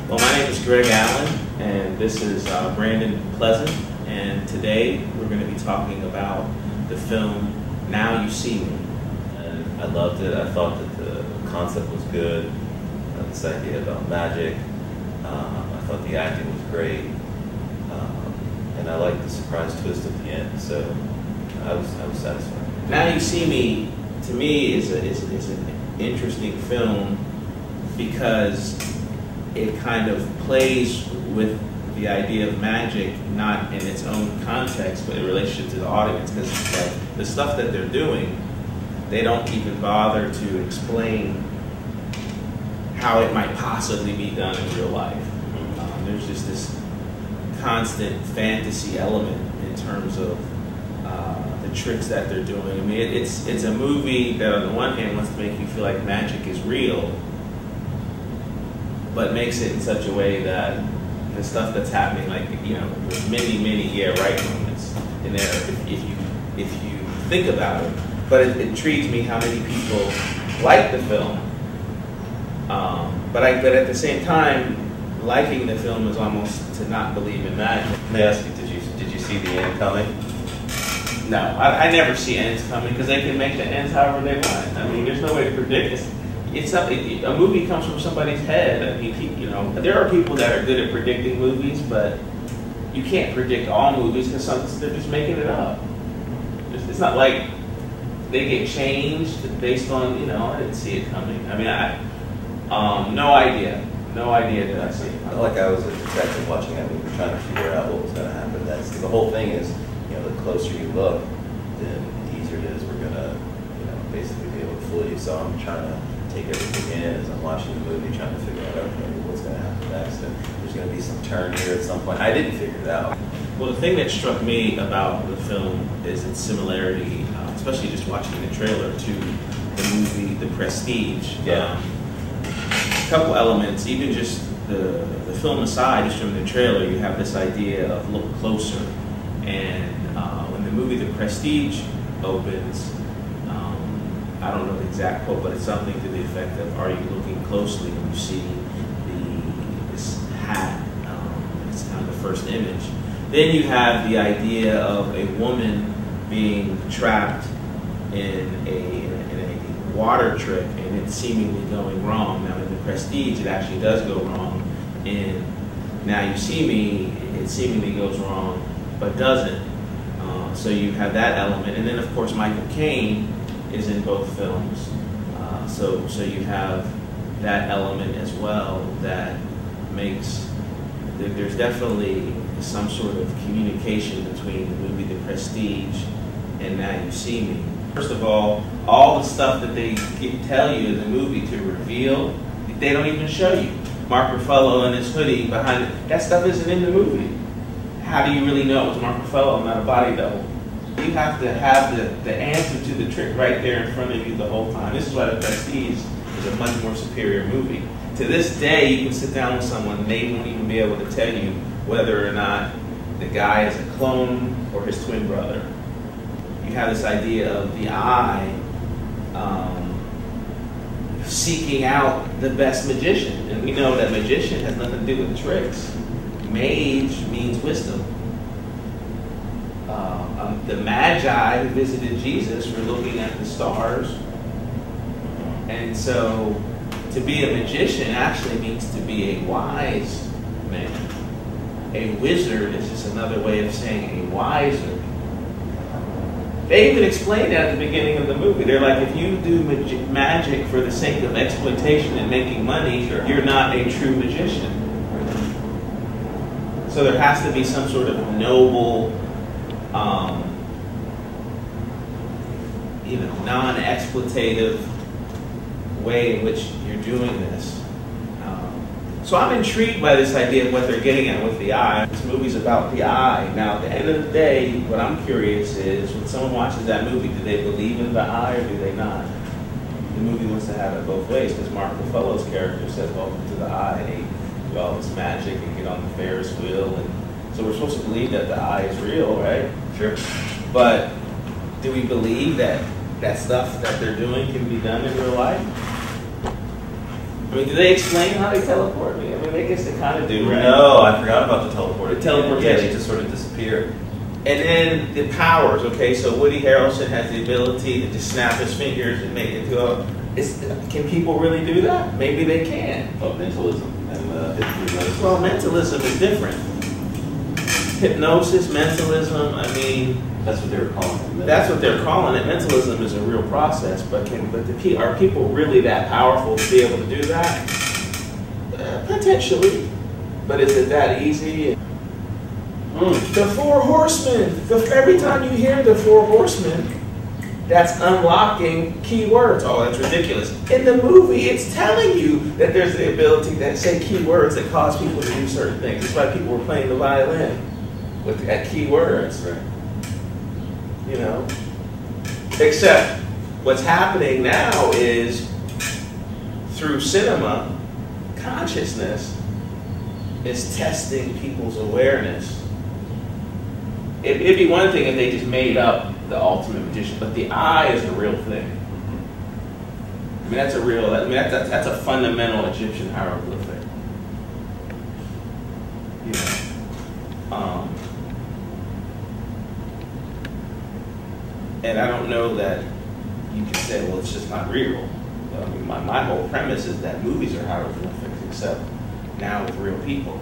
Well, my name is Greg Allen, and this is Brandon Pleasant, and today we're going to be talking about the film Now You See Me. And I loved it. I thought that the concept was good. This idea about magic. I thought the acting was great, and I liked the surprise twist at the end. So I was satisfied. Now You See Me, to me, is an interesting film because it kind of plays with the idea of magic, not in its own context, but in relationship to the audience. Because like, the stuff that they're doing, they don't even bother to explain how it might possibly be done in real life. There's just this constant fantasy element in terms of the tricks that they're doing. I mean, it's a movie that on the one hand wants to make you feel like magic is real, but makes it in such a way that the stuff that's happening, like, you know, there's many yeah right moments in there if you think about it. But it intrigues me how many people like the film. But at the same time, liking the film is almost to not believe in magic. Let me ask you, did you see the end coming? No, I never see ends coming because they can make the ends however they want. I mean, there's no way to predict it. A movie comes from somebody's head. I mean, you know, there are people that are good at predicting movies, but you can't predict all movies because they're just making it up. It's not like they get changed based on, you know, I didn't see it coming. I mean, no idea did I see it. I felt like I was a detective watching that movie, trying to figure out what was going to happen. That's the whole thing is, you know, the closer you look, then the easier it is we're going to, you know, basically be able to fool you. So I'm trying to take everything in as I'm watching the movie, trying to figure out, okay, what's going to happen next. And there's going to be some turn here at some point. I didn't figure it out. Well, the thing that struck me about the film is its similarity, especially just watching the trailer, to the movie The Prestige. Yeah. A couple elements, even just the film aside, just from the trailer, you have this idea of look closer. And when the movie The Prestige opens, I don't know the exact quote, but it's something to the effect of, "Are you looking closely when you see this hat?" It's kind of the first image. Then you have the idea of a woman being trapped in a water trick and it's seemingly going wrong. Now in The Prestige, it actually does go wrong. In Now You See Me, it seemingly goes wrong, but doesn't. So you have that element. And then of course Michael Caine is in both films. So you have that element as well that makes, there's definitely some sort of communication between the movie The Prestige and Now You See Me. First of all the stuff that they tell you in the movie to reveal, they don't even show you. Mark Ruffalo and his hoodie behind it, that stuff isn't in the movie. How do you really know it was Mark Ruffalo and not a body double? You have to have the answer to the trick right there in front of you the whole time. This is why The Prestige is a much more superior movie. To this day, you can sit down with someone and they won't even be able to tell you whether or not the guy is a clone or his twin brother. You have this idea of the eye seeking out the best magician. And we know that magician has nothing to do with tricks. Mage means wisdom. The Magi who visited Jesus were looking at the stars. And so to be a magician actually means to be a wise man. A wizard is just another way of saying a wiser. They even explained that at the beginning of the movie. They're like, if you do magic for the sake of exploitation and making money, you're not a true magician. So there has to be some sort of noble, non-exploitative way in which you're doing this. So I'm intrigued by this idea of what they're getting at with the eye. This movie's about the eye. Now, at the end of the day, what I'm curious is, when someone watches that movie, do they believe in the eye or do they not? The movie wants to have it both ways, because Mark Ruffalo's character says, "Welcome to the eye," and they do all this magic and get on the Ferris wheel. And so we're supposed to believe that the eye is real, right? Sure. But do we believe that that stuff that they're doing can be done in real life? I mean, do they explain how they teleport? I mean, I guess they kind of do, right? No, I forgot about the teleportation. The teleportation. Yeah, they just sort of disappear. And then the powers, okay, so Woody Harrelson has the ability to just snap his fingers and make it go. Can people really do that? Maybe they can. Oh, mentalism and hypnosis. Well, mentalism is different. Hypnosis, mentalism, I mean... That's what they were calling it. That's what they're calling it. Mentalism is a real process, but are people really that powerful to be able to do that? Potentially. But is it that easy? The Four Horsemen. Every time you hear the Four Horsemen, that's unlocking keywords. Oh, that's ridiculous. In the movie, it's telling you that there's the ability to say keywords that cause people to do certain things. That's why people were playing the violin at keywords. Right. You know? Except what's happening now is through cinema, consciousness is testing people's awareness. It'd be one thing if they just made up the ultimate magician, but the eye is the real thing. I mean, that's a real. I mean, that's a fundamental Egyptian hieroglyphic. You know, and I don't know that you can say, well, it's just not real. I mean, my whole premise is that movies are hieroglyphics, except now with real people.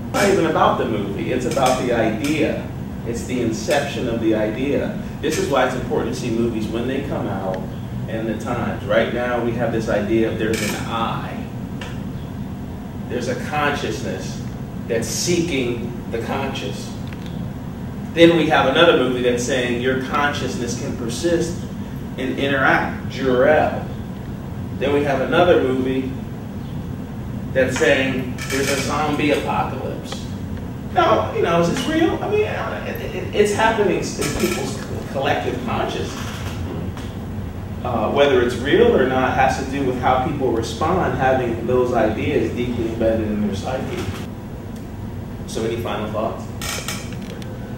It's not even about the movie. It's about the idea. It's the inception of the idea. This is why it's important to see movies when they come out and the times. Right now we have this idea of there's an I. There's a consciousness that's seeking the conscious. Then we have another movie that's saying your consciousness can persist and interact, Jor-El. Then we have another movie that's saying there's a zombie apocalypse. No, you know, is this real? I mean, it's happening in people's collective consciousness. Whether it's real or not has to do with how people respond, having those ideas deeply embedded in their psyche. So any final thoughts?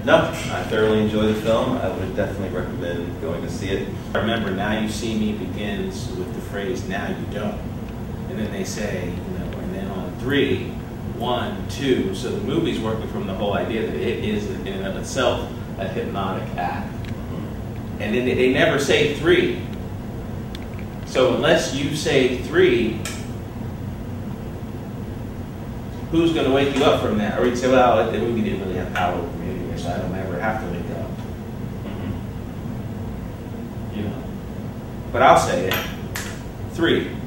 No, I thoroughly enjoyed the film. I would definitely recommend going to see it. Remember, Now You See Me begins with the phrase, now you don't. And then they say, you know, and then on 3, 1, 2. So the movie's working from the whole idea that it is in and of itself a hypnotic act. And then they never say 3. So unless you say 3, who's going to wake you up from that? Or you'd say, well, the movie didn't really have power over me anyway, so I don't ever have to wake up. You know. But I'll say it. 3.